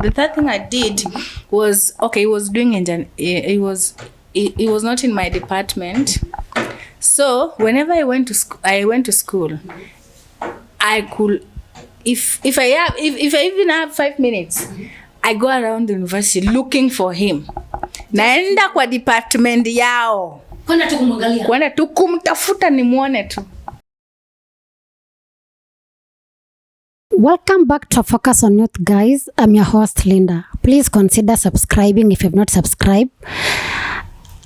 The third thing I did was, okay, he was doing it was not in my department. So whenever I went to school, I could, if I even have 5 minutes, I go around the university looking for him. Naenda kwa department yao. Kwenda tu kumtafuta nimuone tu. Welcome back to Focus on Youth, guys. I'm your host, Linda. Please consider subscribing if you've not subscribed.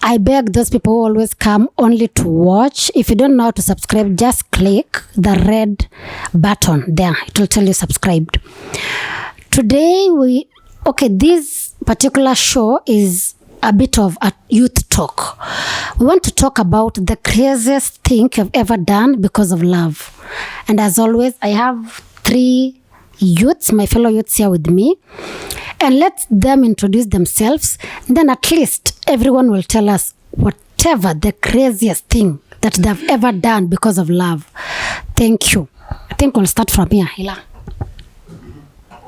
I beg those people who always come only to watch. If you don't know how to subscribe, just click the red button there. It will tell you subscribed. Today, this particular show is a bit of a youth talk. We want to talk about the craziest thing you've ever done because of love. And as always, I have 3 youths, my fellow youths here with me, and let them introduce themselves. Then at least everyone will tell us whatever the craziest thing that they've ever done because of love. Thank you. I think we'll start from here. Hila.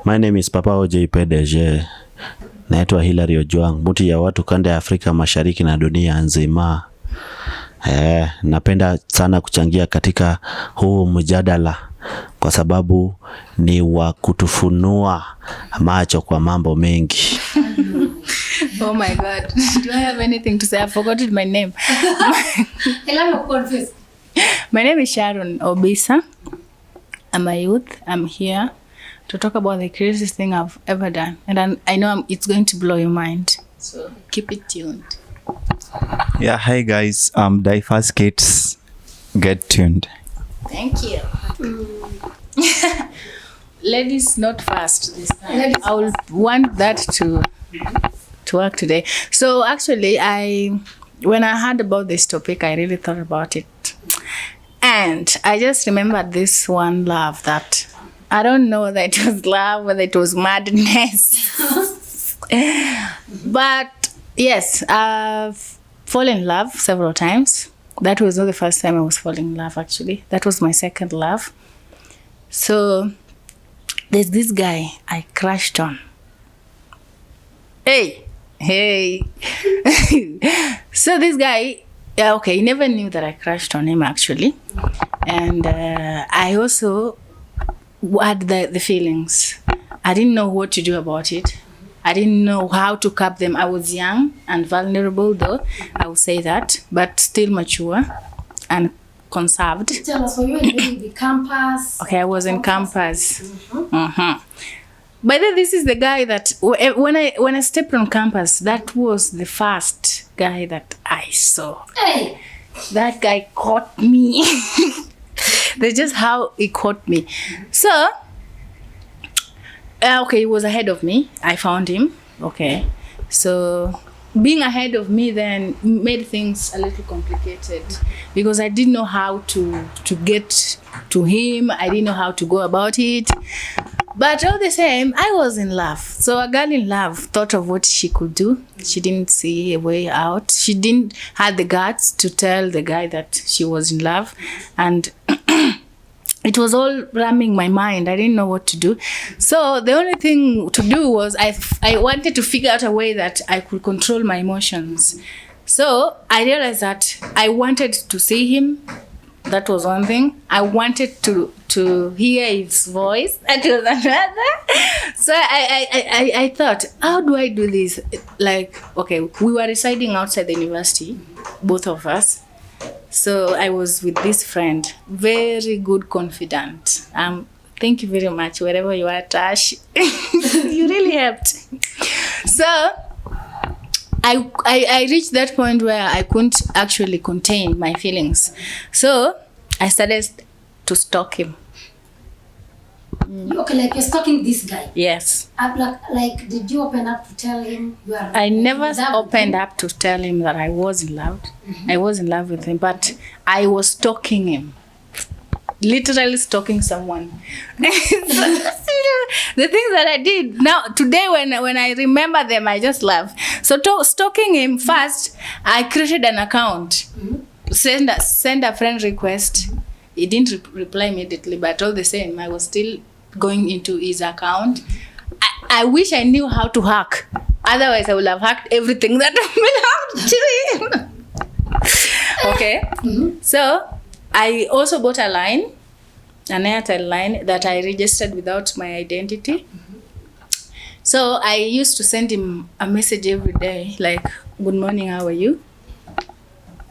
My name is Papa OJ PDG. Naitwa Hilary Ojwang, mtu ya watu kanda ya Afrika Mashariki na dunia nzima. Napenda sana kuchangia katika huu mjadala kwa sababu ni wa kutufunua macho kwa mambo mengi. Oh my God. Do I have anything to say? I forgot my name. My name is Sharon Obisa. I'm a youth. I'm here to talk about the craziest thing I've ever done. And I know it's going to blow your mind. So keep it tuned. Yeah, hi guys. Diverse Kids. Get tuned. Thank you. Ladies, not fast this time. I will want that to work today. So actually, when I heard about this topic, I really thought about it. And I just remembered this one love that, I don't know whether it was love, whether it was madness. But yes, I've fallen in love several times. That was not the first time I was falling in love, actually. That was my second love. So there's this guy I crushed on. Hey. So this guy, he never knew that I crushed on him, actually. And I also had the feelings. I didn't know what to do about it. I didn't know how to curb them. I was young and vulnerable, though, I will say that, but still mature and conserved. Tell us, were you in the campus? Okay, I was in campus. By the way, this is the guy that, when I stepped on campus, that was the first guy that I saw. Hey! That guy caught me. That's just how he caught me. So, he was ahead of me. I found him. Okay. So being ahead of me then made things a little complicated because I didn't know how to get to him. I didn't know how to go about it. But all the same, I was in love. So a girl in love thought of what she could do. She didn't see a way out. She didn't have the guts to tell the guy that she was in love. And it was all ramming my mind. I didn't know what to do. So the only thing to do was I wanted to figure out a way that I could control my emotions. So I realized that I wanted to see him. That was one thing. I wanted to hear his voice. That was another. So I thought, how do I do this? Like, okay, we were residing outside the university, both of us. So I was with this friend, very good confidant. Thank you very much, wherever you are, Tash. You really helped. So I reached that point where I couldn't actually contain my feelings. So I started to stalk him. Okay, like you're stalking this guy? Yes. Like, did you open up to tell him you are? I never opened up to tell him that I was in love. I was in love with him, but I was stalking him. Literally stalking someone. The things that I did now today, when I remember them, I just laugh. So stalking him, first I created an account, send a friend request. He didn't reply immediately, but all the same I was still going into his account, I wish I knew how to hack. Otherwise, I would have hacked everything that belonged to him. Okay. So I also bought a line, an Airtel line that I registered without my identity. So I used to send him a message every day, like, good morning, how are you?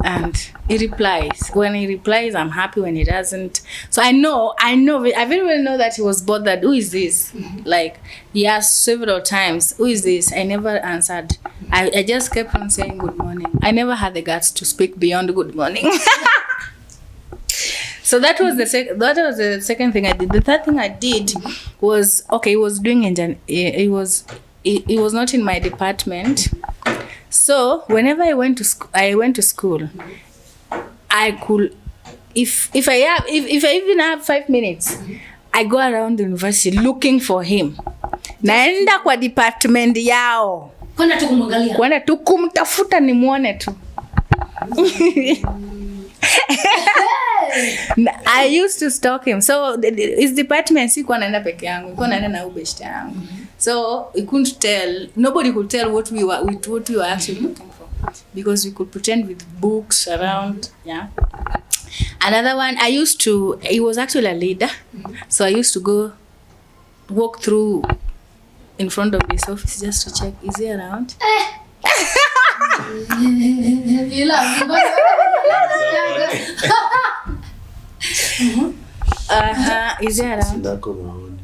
And he replies. When he replies, I'm happy. When he doesn't. So I very well know that he was bothered. Who is this? Like, he asked several times, who is this? I never answered. I just kept on saying good morning. I never had the guts to speak beyond good morning. So that was the second thing I did. The third thing I did was, okay, he was doing he was not in my department. So whenever I went to school, I could, if I even have 5 minutes, I go around the university looking for him. Naenda kwa department yao. Kwenda tu kumtafuta nimuone tu. I used to stalk him. So his department sikuwa naenda peke yangu, nilikuwa naenda na ubeshte yangu. So we couldn't tell, nobody could tell what we were actually looking for, because we could pretend with books around. Yeah. Another one, he was actually a leader. So I used to go walk through in front of his office just to check, is he around? Is he around?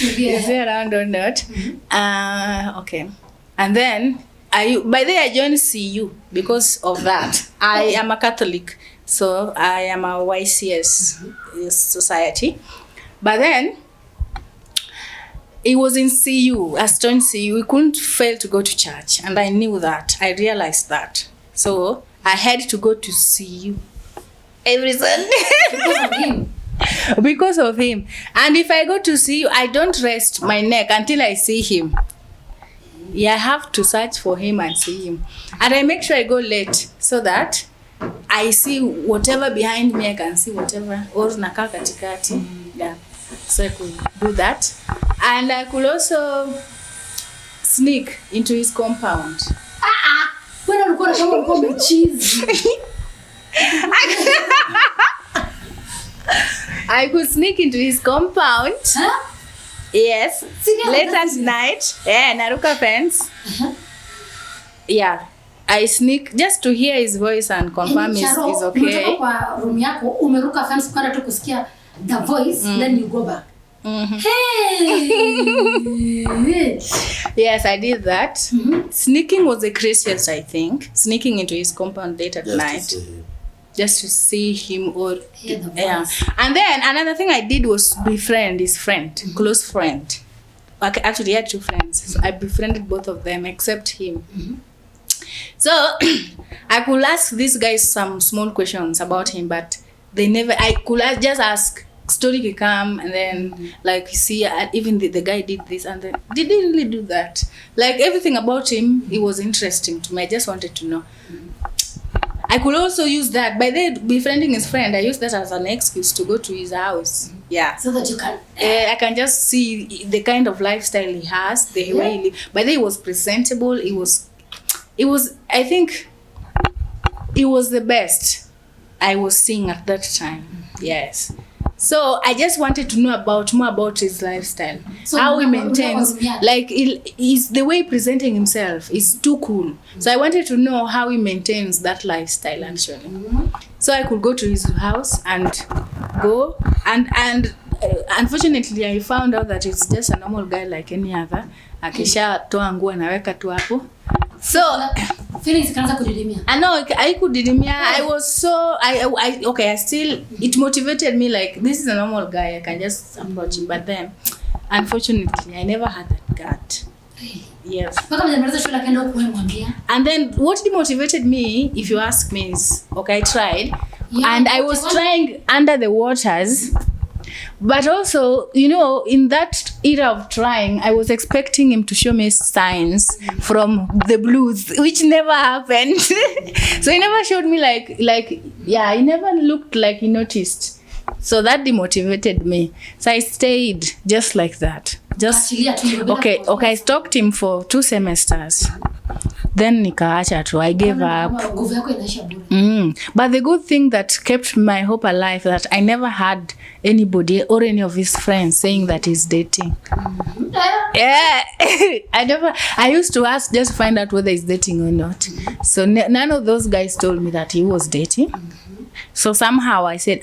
Is he around or not? Okay. And then by the way, I joined CU because of that. I am a Catholic, so I am a YCS society. But then it was in CU, as joined CU, we couldn't fail to go to church, and I knew that. I realized that. So I had to go to CU every Sunday. Because of him. Because of him. And if I go to CU, I don't rest my neck until I see him. Yeah, I have to search for him and see him. And I make sure I go late so that I see whatever behind me, I can see whatever. Or nakaa katikati. Yeah. So I could do that. And I could also sneak into his compound. When I'm going to come with cheese. I could sneak into his compound. Huh? Yes. Late at night. Yeah, naruka fence. Yeah. I sneak just to hear his voice and confirm he's okay. Kwa room yako, umeruka fence kwenda tu kusikia the voice, then you go back. Hey! Yes, I did that. Sneaking was the craziest, I think. Sneaking into his compound late at night. Just to see him or yeah. And then another thing I did was befriend his friend, close friend. Actually, he had 2 friends. So I befriended both of them except him. So I could ask these guys some small questions about him, but they never. I could just ask. Story could come and then like see even the guy did this and then did he really do that? Like everything about him, it was interesting to me. I just wanted to know. I could also use that by the befriending his friend. I used that as an excuse to go to his house. Yeah. So that you can. I can just see the kind of lifestyle he has, the way he lives. By the way, it was presentable. It was. I think, it was the best I was seeing at that time. Yes. So I just wanted to know more about his lifestyle, so how he maintains, like is the way presenting himself is too cool. So I wanted to know how he maintains that lifestyle actually. So I could go to his house and go and unfortunately I found out that it's just a normal guy like any other. Akisha toa nguo anaweka tu hapo. So feelings kanza kudidimia. I know I could didimia. I was so I still, it motivated me like this is a normal guy, I can just approach him, but then unfortunately I never had that gut. Yes. And then what demotivated me, if you ask me, is okay, I tried and I was trying under the waters. But also, you know, in that era of trying, I was expecting him to show me signs from the blues, which never happened. So he never showed me like, yeah, he never looked like he noticed. So that demotivated me. So I stayed just like that. Just Achilia tu hivyo bila okay, kuongea. I stalked him for 2 semesters. Then nikaacha tu. I gave up. Nguvu yako inaisha bure. But the good thing that kept my hope alive that I never had anybody or any of his friends saying that he's dating. Yeah. I used to ask just to find out whether he's dating or not. So none of those guys told me that he was dating. So somehow I said,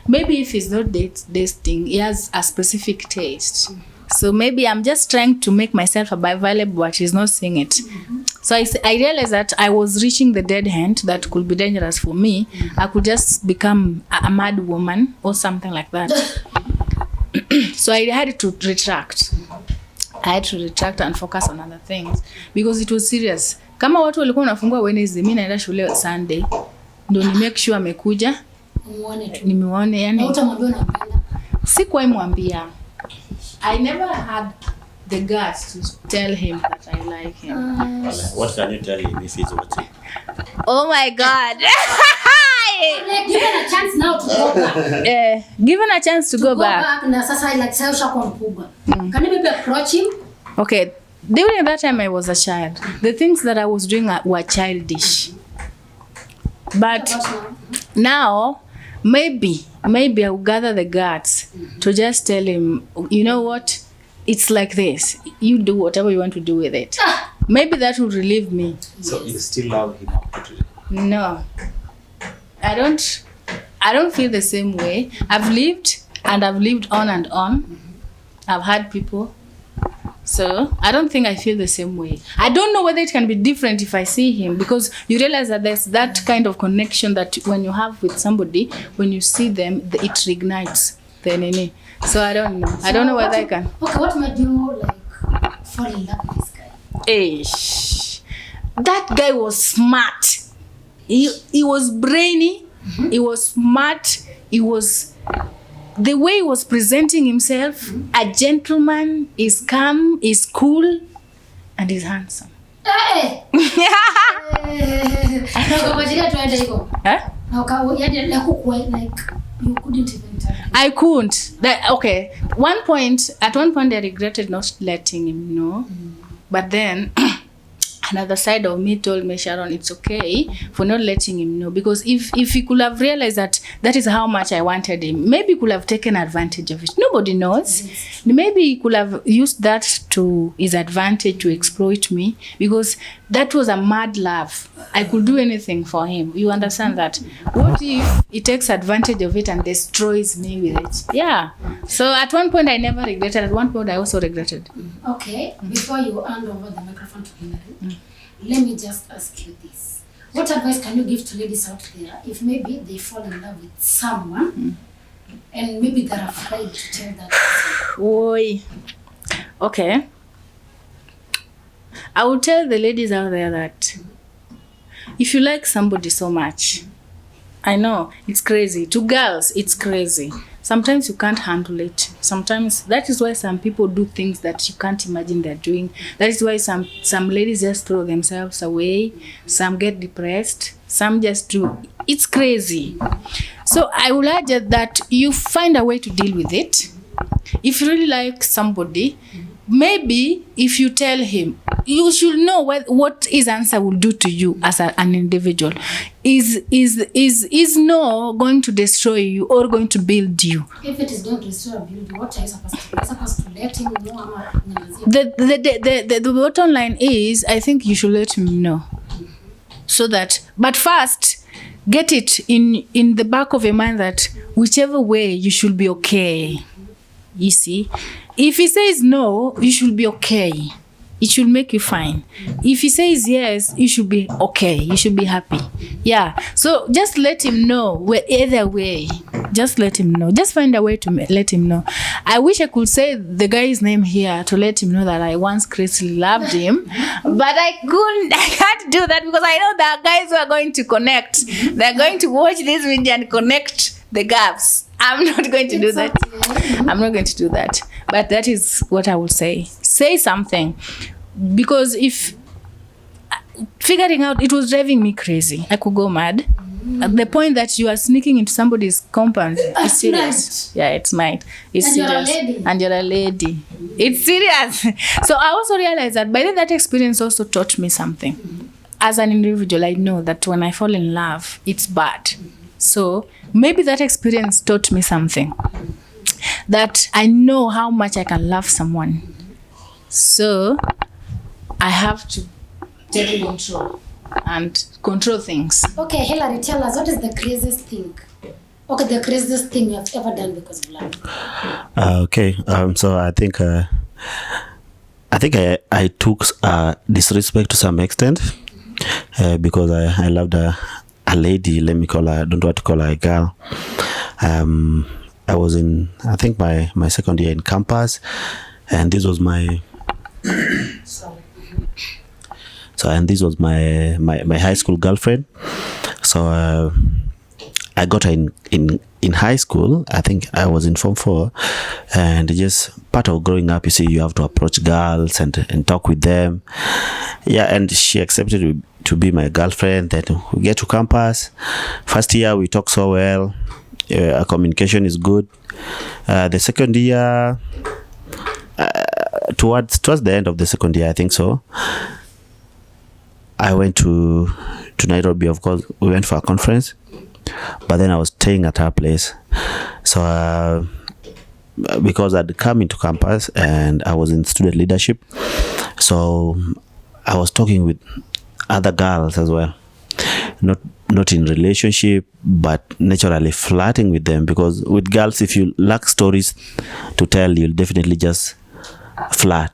maybe if he's not dating, he has a specific taste. So maybe I'm just trying to make myself available, but he's not seeing it. So I realized that I was reaching the dead end that could be dangerous for me. I could just become a mad woman or something like that. So I had to retract. I had to retract and focus on other things because it was serious. Kama watu walikuwa wanafungua Wednesday, mimi naenda shule Sunday. Ndio ni make sure amekuja. Muone tu. Nimeone yani. Na utamwambia unampenda. Sikuwahi mwambia. I never had the guts to tell him that I like him. What can you tell him if he's watching? Oh my God. Like, given a chance now to go back. Given a chance to go back. Na sasa like sasa ushakuwa mkubwa. Can you maybe approach him? Okay, during that time I was a child. The things that I was doing were childish. But now, maybe I will gather the guts to just tell him, you know what? It's like this. You do whatever you want to do with it. Maybe that will relieve me. So you still love him up to today? No. I don't feel the same way. I've lived and I've lived on and on. I've had people. So I don't think I feel the same way. I don't know whether it can be different if I see him, because you realize that there's that kind of connection that when you have with somebody, when you see them, it reignites the nene. So I don't know. I don't know whether I can. Okay, what made you like fall in love with this guy? Eish. That guy was smart. He was brainy. He was smart. He was... The way he was presenting himself, a gentleman, is calm, is cool, and is handsome. Hey! Ukapajilia tuende hivyo. Na ukawaje like you couldn't even tell him. I couldn't. Okay. At one point I regretted not letting him know. But then another side of me told me, Sharon, it's okay for not letting him know, because if he could have realized that is how much I wanted him, maybe he could have taken advantage of it. Nobody knows. Maybe he could have used that to his advantage to exploit me, because that was a mad love. I could do anything for him. You understand that? What if he takes advantage of it and destroys me with it? Yeah. So at one point I never regretted. At one point I also regretted. Okay. Before you hand over the microphone to Hillary, let me just ask you this. What advice can you give to ladies out there if maybe they fall in love with someone and maybe they're afraid to tell that person? Oi. Okay. I will tell the ladies out there that if you like somebody so much, I know it's crazy. To girls, it's crazy. Sometimes you can't handle it. Sometimes that is why some people do things that you can't imagine they're doing. That is why some ladies just throw themselves away. Some get depressed. Some just do. It's crazy. So I would urge that you find a way to deal with it. If you really like somebody, maybe if you tell him, you should know what his answer will do to you as an individual. Is no going to destroy you or going to build you? If it is going to destroy or build you, what are you supposed to do? You're supposed to let him know. The bottom line is, I think you should let him know. So that, but first, get it in the back of your mind that whichever way, you should be okay. You see, if he says no, you should be okay. It should make you fine. If he says yes, you should be okay. You should be happy. Yeah. So just let him know. Either way, just let him know. Just find a way to let him know. I wish I could say the guy's name here to let him know that I once crazily loved him, but I couldn't. I can't do that because I know there are guys who are going to connect. They're going to watch this video and connect the gaps. I'm not going to do that. I'm not going to do that. But that is what I would say. Say something. Because if figuring out, it was driving me crazy. I could go mad. The point that you are sneaking into somebody's compound is serious. Yeah, it's night. It's And you're a serious. lady. And you're a lady. It's serious. So I also realized that by then that experience also taught me something. As an individual, I know that when I fall in love, it's bad. So maybe that experience taught me something. That I know how much I can love someone. So I have to take control and control things. Okay, Hillary, tell us, what is the craziest thing? Okay, the craziest thing you have ever done because of love. Okay. So I think I took disrespect to some extent because I loved a lady. Let me call her. I don't want to call her a girl. I was in, I think, my second year in campus, and this was my and this was my high school girlfriend. So I got her in high school. I think I was in Form 4, and just part of growing up, you see, you have to approach girls and talk with them. Yeah, and she accepted to be my girlfriend. Then we get to campus. First year we talk so well. Our communication is good. The second year, towards the end of the second year, I think so, I went to Nairobi. Of course, we went for a conference, but then I was staying at her place. So because I'd come into campus and I was in student leadership, so I was talking with other girls as well, not in relationship, but naturally flirting with them, because with girls, if you lack stories to tell, you'll definitely just flirt.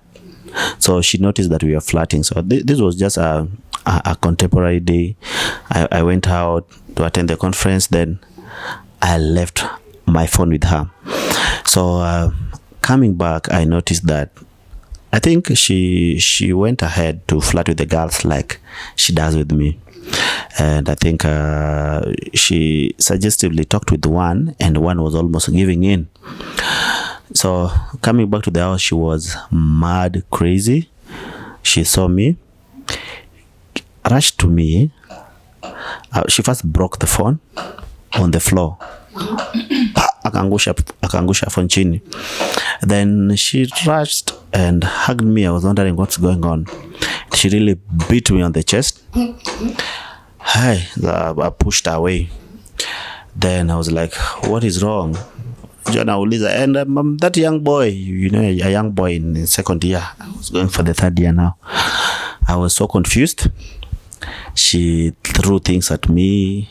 So she noticed that we were flirting. So this was just a contemporary day. I went out to attend the conference, then I left my phone with her. So coming back, I noticed that I think she went ahead to flirt with the girls like she does with me. And I think she suggestively talked with one, and one was almost giving in. So coming back to the house, she was mad crazy. She saw me, rushed to me. She first broke the phone on the floor. Akangusha phone chini. Then she rushed and hugged me. I was wondering what's going on. She really beat me on the chest. I pushed her away. Then I was like, what is wrong? And that young boy, a young boy in second year, I was going for the third year now. I was so confused. She threw things at me.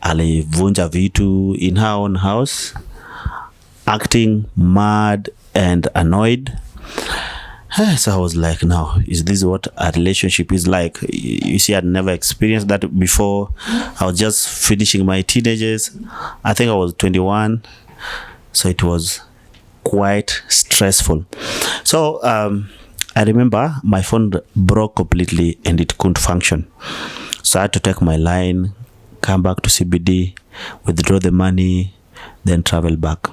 Alivunja vitu in her own house, acting mad and annoyed. So I was like, now, is this what a relationship is like? You see, I'd never experienced that before. I was just finishing my teenagers. I think I was 21. So it was quite stressful. So I remember my phone broke completely and it couldn't function. So I had to take my line, come back to CBD, withdraw the money, then travel back.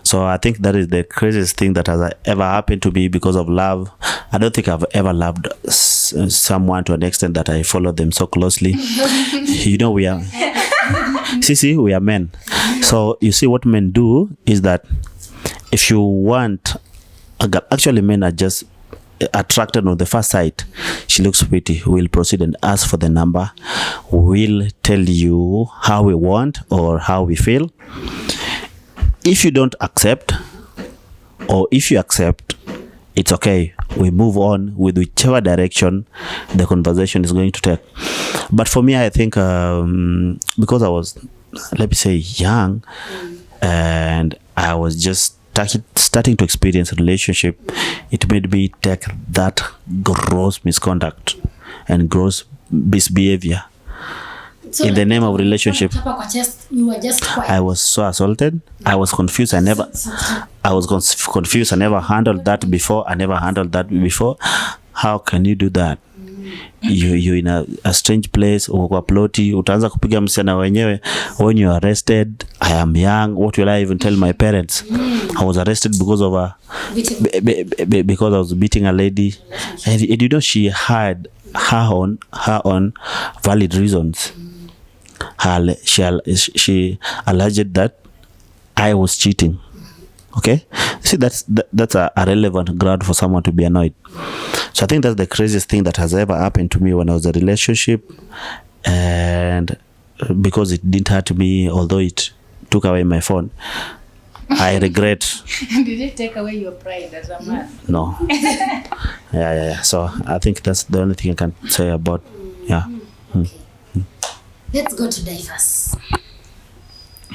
So I think that is the craziest thing that has ever happened to me because of love. I don't think I've ever loved someone to an extent that I follow them so closely. We are we are men. So you see, what men do is that if you want a girl, actually men are just attracted on the first sight. She looks pretty, we'll proceed and ask for the number. We'll tell you how we want or how we feel. If you don't accept, or if you accept, it's okay. We move on with whichever direction the conversation is going to take. But for me, I think because I was, let me say, young, and I was just starting to experience a relationship, it made me take that gross misconduct and gross misbehavior in the name of relationship. I was so assaulted. I was confused. I was confused. I never handled that before. How can you do that? You in a strange place, uko ploti, utaanza kupiga msichana wenyewe. When you are arrested, I am young. What will I even tell my parents? I was arrested because of because I was beating a lady, and she had her own valid reasons. she alleged that I was cheating. Okay, see, that's a relevant ground for someone to be annoyed. So I think that's the craziest thing that has ever happened to me when I was in a relationship, and because it didn't hurt me, although it took away my phone, I regret. Did it take away your pride as a man? No. Yeah. So I think that's the only thing I can say about. Yeah. Let's go to diverse.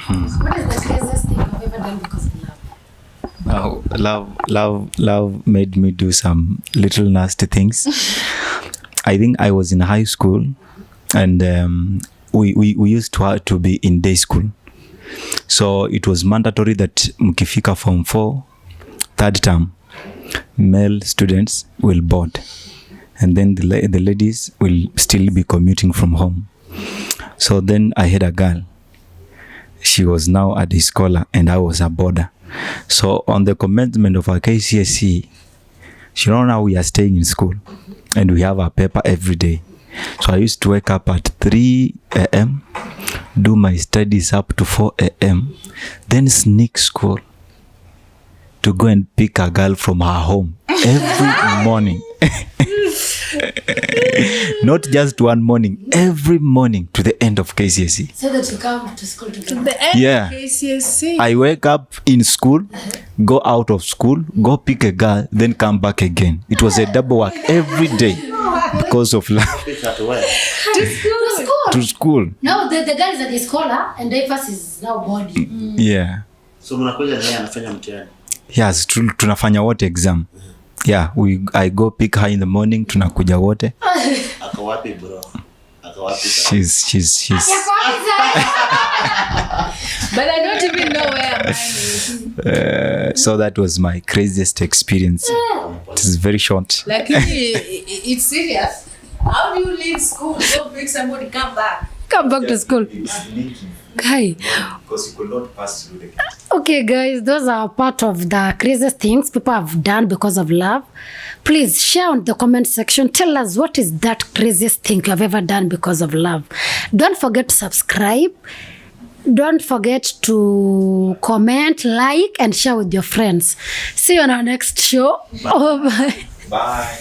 What is the craziest thing you've ever done because of love? Love made me do some little nasty things. I think I was in high school, and we used to be in day school. So it was mandatory that mkifika form 4, third term, male students will board, and then the ladies will still be commuting from home. So then I had a girl. She was now a day scholar and I was a boarder. So on the commencement of our KCSE, now we are staying in school and we have a paper every day. So I used to wake up at 3 a.m., do my studies up to 4 a.m., then sneak school to go and pick a girl from her home every morning. Not just one morning, every morning to the end of KCSE. So that you come to school together. To the end Yeah. of KCSE. I wake up in school, go out of school, go pick a girl, then come back again. It was a double work every day because of love. To school. To school. Now the girl is a scholar and diverse is now body. Yeah. So mnakuja naye anafanya mtihani. Yes, tunafanya wote exam. Yeah, I go pick her in the morning, tunakuja wote. Ako wapi bro? Ako wapi? She's But I don't even know where mine is. So that was my craziest experience. It is very short. Like, it's serious. How do you leave school, go pick somebody, come back? Come back to school. Guy. Because you could not pass through the gate. Okay, guys, those are part of the craziest things people have done because of love. Please share on the comment section. Tell us what is that craziest thing you have ever done because of love. Don't forget to subscribe. Don't forget to comment, like, and share with your friends. See you on our next show. Oh, bye. Bye.